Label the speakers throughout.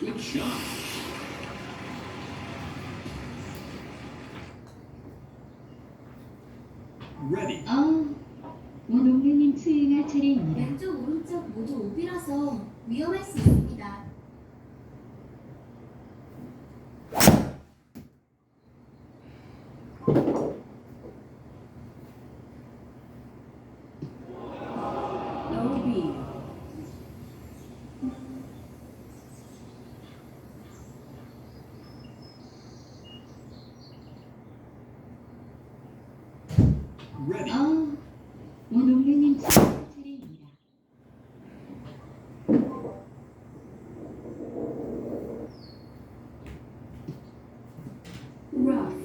Speaker 1: Good shot. Ready.
Speaker 2: 오동근님 수행할 차례입니다.
Speaker 3: 왼쪽 오른쪽 모두 오비라서 위험할 수 있습니다.
Speaker 2: 오비.
Speaker 1: Ready.
Speaker 2: 오동근님 수행할 차례입니다. rough.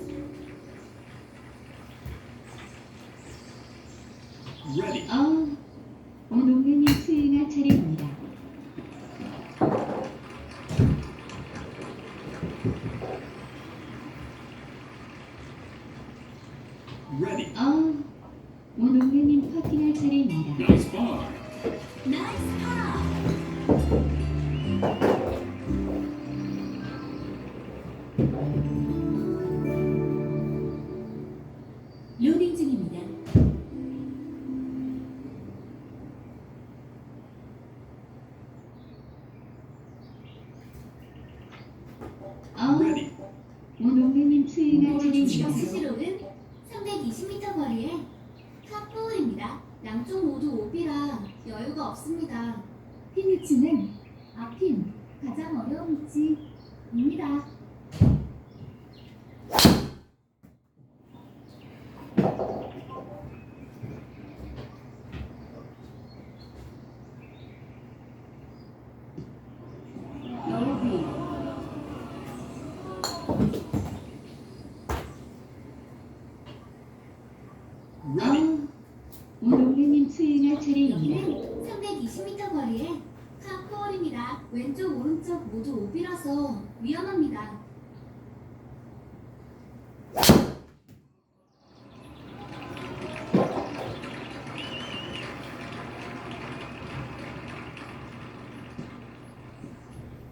Speaker 1: Ready.
Speaker 2: 오동근님 수행할 차례입니다.
Speaker 1: Ready.
Speaker 2: 오동근님 퍼팅할 차례입니다.
Speaker 1: Nice par.
Speaker 3: 나이스 파!
Speaker 2: 로딩 중입니다.
Speaker 1: Ready.
Speaker 2: 오동근님 수행할
Speaker 3: 이번
Speaker 2: 차례입니다.
Speaker 3: CC로는 320m 거리에 탑4입니다. 양쪽 모두 오비라 여유가 없습니다.
Speaker 2: 핀 위치는 앞핀 가장 어려운 위치입니다. 오비.
Speaker 1: Ready.
Speaker 2: 오동근님 수행할 차례입니다.
Speaker 3: 여기는 320m 거리에 탑4입니다. 왼쪽 오른쪽 모두 오비라서 위험합니다.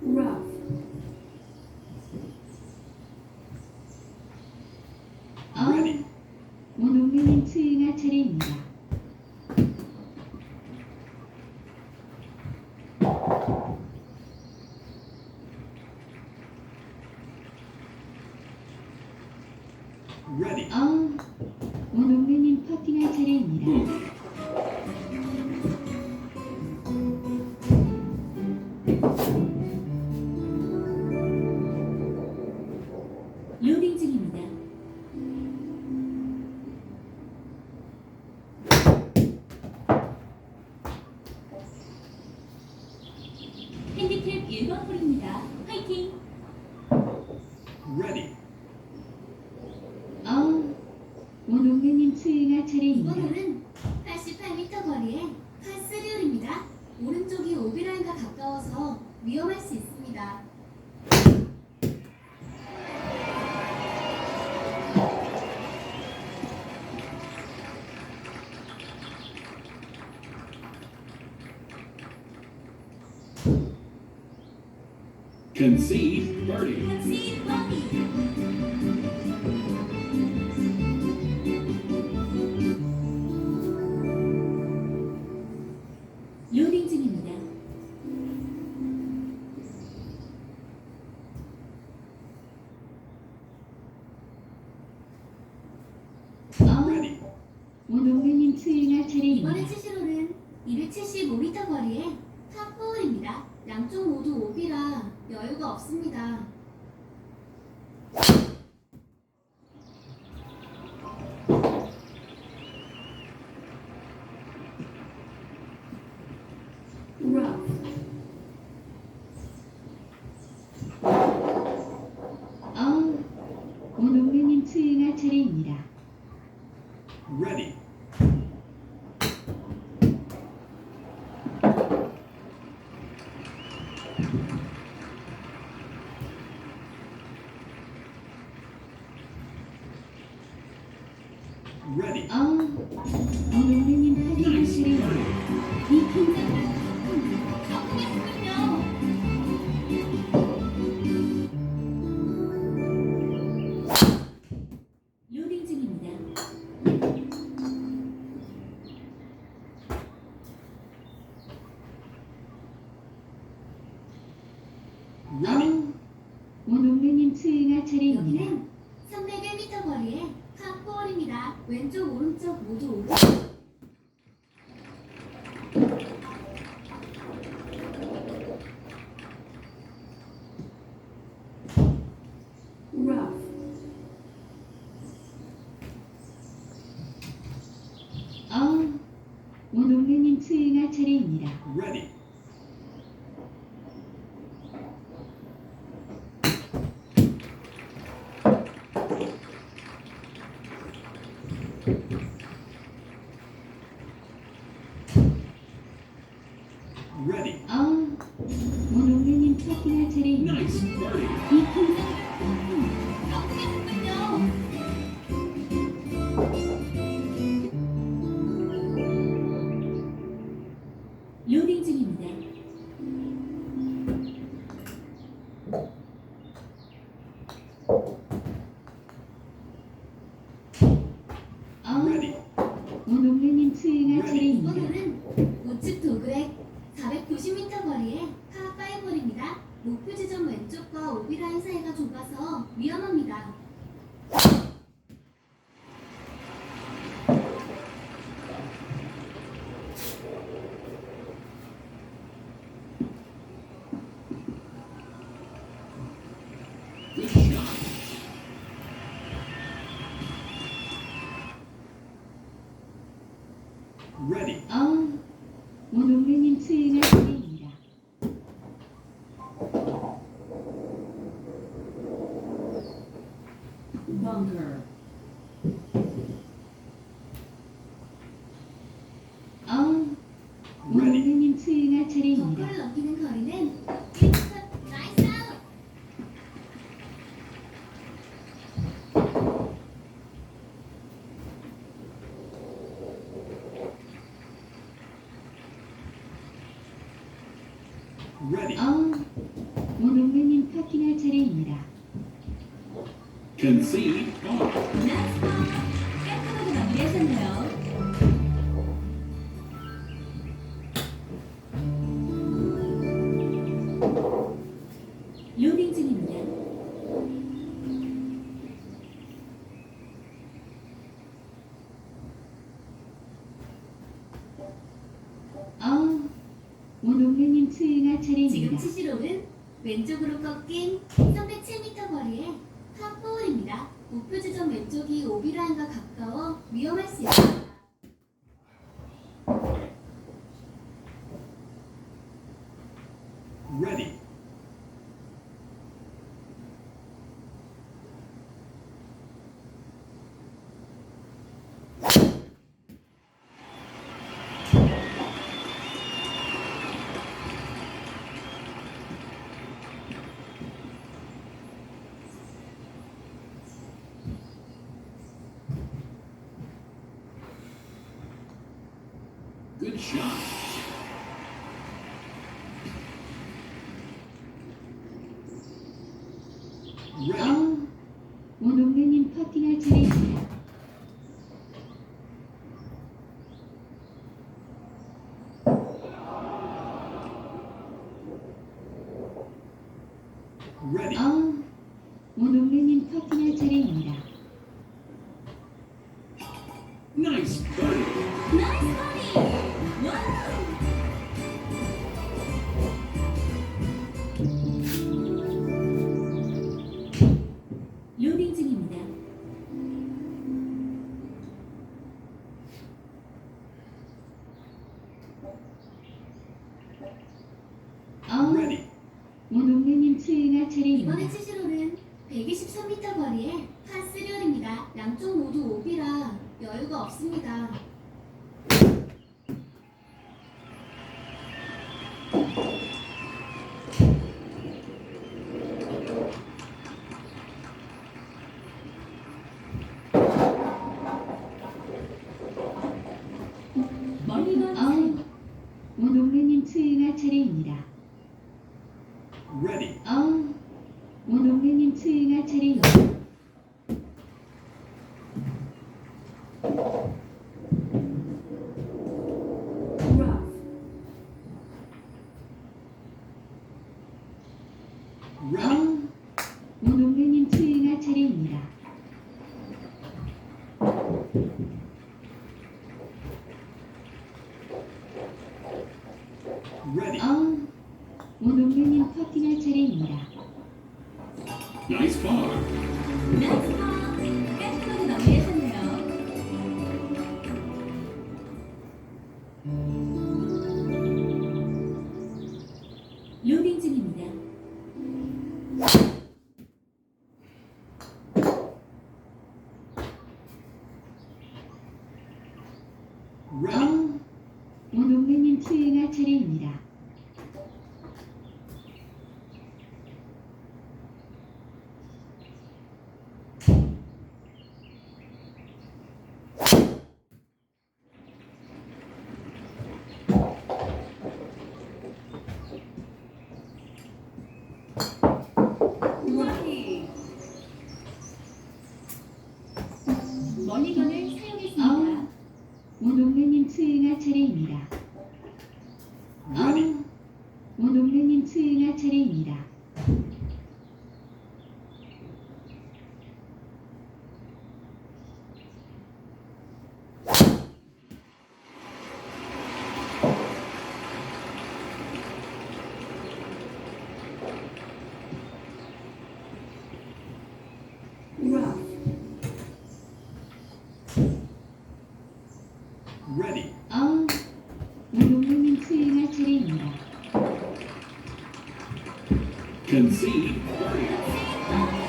Speaker 2: rough.
Speaker 1: Ready.
Speaker 2: 오동근님 수행할 차례입니다.
Speaker 1: Ready.
Speaker 2: 오동근님 퍼팅할 차례입니다.
Speaker 1: Move.
Speaker 2: 로딩 중입니다. 핸디캡 1번 홀입니다. 화이팅!
Speaker 1: Ready.
Speaker 2: 오동근님 수행할 차례입니다.
Speaker 3: 이번 홀은 88m 거리에 파3홀입니다. 오른쪽이 오비라인과 가까워서 위험할 수 있습니다.
Speaker 1: Concede birdie.
Speaker 3: concede bogey.
Speaker 2: 로딩 중입니다.
Speaker 1: Ready.
Speaker 2: 오동근님 수행할 차례입니다.
Speaker 3: 이번에 치시로는 275m 거리에 탑4홀입니다. 양쪽 모두 오비라 여유가 없습니다.
Speaker 2: rough. 오동근님 수행할 차례입니다.
Speaker 1: Ready. Ready.
Speaker 2: 오동근님 퍼팅할 차례입니다. 이 핀
Speaker 3: 성공했군요.
Speaker 2: 오동배님 수행할 차례입니다.
Speaker 3: 여기는 301m 거리의 파4홀입니다. 왼쪽 오른쪽 모두 오른.
Speaker 2: rough, 오동배님 수행할 차례입니다.
Speaker 1: Ready. Ready.
Speaker 2: 오동배님 퍼팅할 차례입니다.
Speaker 1: Nice birdie.
Speaker 3: 깜짝이군요. 로딩 중입니다.
Speaker 1: Ready.
Speaker 2: 오동배님 수행할 차례입니다.
Speaker 3: 이번에는 우측 도그렉 490m 거리의 파5홀입니다. 목표 지점 왼쪽과 오비라인 사이가 좁아서 위험합니다.
Speaker 1: Good shot. Ready.
Speaker 2: 오동배님 수행할 차례입니다. bunker,
Speaker 1: Ready.
Speaker 2: 오동배님 수행할 차례입니다.
Speaker 3: 벙커를 넘기는 거리는 1m. 나이스 아웃!
Speaker 1: Ready.
Speaker 2: 오동배님 퍼팅할 차례입니다.
Speaker 1: Concede ball.
Speaker 3: 나이스 볼! 깔끔하게 마무리하셨네요. 로딩 중입니다.
Speaker 2: 오동배님 수행할
Speaker 3: 지금
Speaker 2: 차례입니다.
Speaker 3: 치실 홀은 왼쪽으로 꺾인 307m 거리의 파4홀입니다. 목표 지점 왼쪽이 오비라인과 가까워 위험할 수 있습니다.
Speaker 1: Ready. Good shot. Ready.
Speaker 2: 오동배님 퍼팅할 차례입니다.
Speaker 1: Ready.
Speaker 2: 오동배님 퍼팅할 차례입니다.
Speaker 1: Nice birdie.
Speaker 3: 나이스 버디! 와우! 로딩 중입니다.
Speaker 1: Ready.
Speaker 2: 오동배님 수행할 차례입니다.
Speaker 3: 이번에 치실 홀은 123m 거리의 파3홀입니다. 양쪽 모두 오비라 여유가 없습니다. 멀리 가세요.
Speaker 2: 오동배님 수행할 차례입니다.
Speaker 1: Ready.
Speaker 2: 오동배님 수행할 차례입니다. rough,
Speaker 1: Ready. Ready.
Speaker 2: 오농래님 퍼팅할 차례입니다.
Speaker 1: Nice par.
Speaker 3: 나이스 파. 깔끔하게 마무리하셨네요. 로딩 중입니다.
Speaker 1: Ready.
Speaker 2: 오농래님 수행할 차례입니다.
Speaker 3: 우와히. 멀리건을 사용했습니다.
Speaker 2: 오농래님 수행할 차례입니다.
Speaker 1: Ready.
Speaker 2: 오농래님 수행할 차례입니다.
Speaker 3: Rough.
Speaker 1: Ready.
Speaker 2: 오농래님 수행할 차례입니다.
Speaker 1: Concede. Birdie.